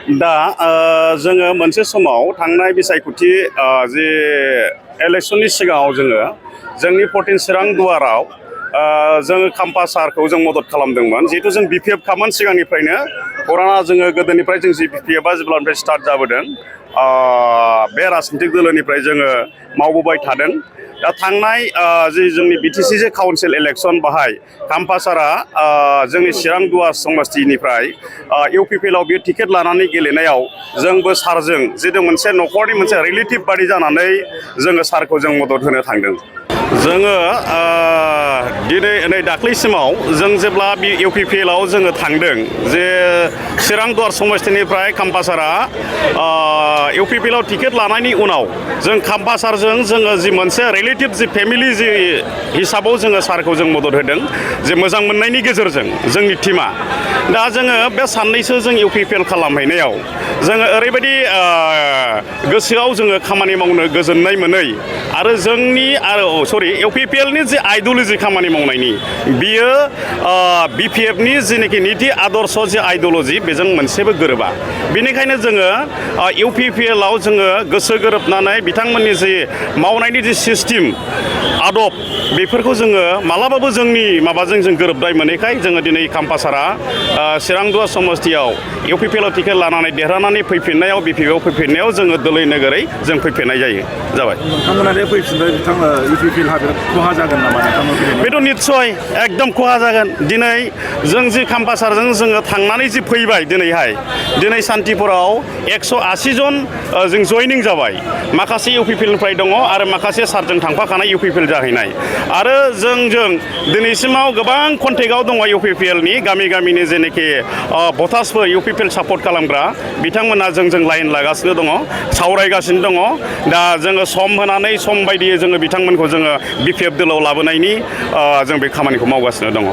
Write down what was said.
दा जोङो मोनसे समाव थांनाय बिसायख'थि जे इलेक्सननि सिगाङाव जोंनि 14 चिरां दुवाराव जोङो खाम्फा सारखौ जों मदद खालामदोंमोन जिहेतु जों बिपिएफ खामोन सिगांनिफ्रायनो फुराना जोङो गोदोनिफ्राय जों जि बिपिएफआ जेब्लानिफ्राय स्टार्ट जाबोदों बे राजनितिक दोलोनिफ्राय जोङो मावबोबाय थादों। दा थांनाय जि जोंनि बिटिसि जे काउन्सिल इलेक्सन बाहाय खाम्फा सारा जोंनि चिरां दुवार समस्तिनिफ्राय इउपिपिएलआव बे टिकेट लानानै गेलेनायाव जोंबो सारजों जितु मोनसे न'खरनि मोनसे रिलेटिभ बादि जानानै जोङो सारखौ जों मदद होनो थांदों। जोङो दिनै नै दाख्लैसिमाव जों जेब्ला बे इउपिपिएलआव जोङो थांदों जे चिरां दुवार समस्तिनिफ्राय खाम्फा सारा इउपिपिएलआव टिकेट लानायनि उनाव जों खाम्फा सारजों जोङो जि मोनसे रिलेटिभ जि फेमिलि जि हिसाबाव जोङो सारखौ जों मदद होदों जे मोजां मोननायनि गेजेरजों जोंनि टीमा। दा जोङो बे साननैसो जों इउपिपिएल खालामहैनायाव जोङो ओरैबायदि गोसोआव जोङो खामानि मावनो गोजोननाय मोनै आरो जोंनि इउपिपिएलनि जि आइडिय'लजि खामानि मावनायनि बियो बिपिएफनि जिनाखि नीति आदर्श जि आइडिय'लजि बेजों मोनसेबो गोरोबा। बेनिखायनो जोङो इउपिपिएलआव जोङो गोसो गोरोबनानै बिथांमोननि जि मावनायनि जि सिस्टेम आदब बेफोरखौ जोङो मालाबाबो जोंनि माबाजों जों गोरोबनाय मोनैखाय जोङो दिनै खाम्फा सारा चिरां दुवार समस्तियाव इउपिपिएलआव टिकेट लानानै देरहानानै फैफिननायाव बिपिएफआव फैफिननायाव जोङो दोलै नोगोरै जों फैफिननाय जाबाय। नोंथांमोना दे फैफिनबाय बिथाङा इउपिपिएलहा बिराद खहा जागोन नामा? बेथ' निस्सय एकदम खहा जागोन। दिनै जों जि खाम्फा सारजों जोङो थांनानै जि फैबाय दिनै सान्तिपुराव 180 जन जों जयनिं जाबाय। माखासे इउपिपिएलनिफ्राय दङ आरो माखासे सारजों थांफाखानाय इउपिपिएल जाहैनाय आरो जोंजों दिनैसिमाव गोबां कन्टेक्टआव दङ इउपिपिएलनि गामिनि जेनोखि भटार्सफोर इउपिपिएल सापर्ट खालामग्रा बिथांमोना जोंजों लाइन लागासिनो दङ, सावरायगासिनो दङ। दा जोङो सम होनानै सम बायदियै जोङो बिथांमोनखौ जोङो बिपिएफ दोलोआव लाबोनायनि जों बे खामानिखौ मावगासिनो दङ।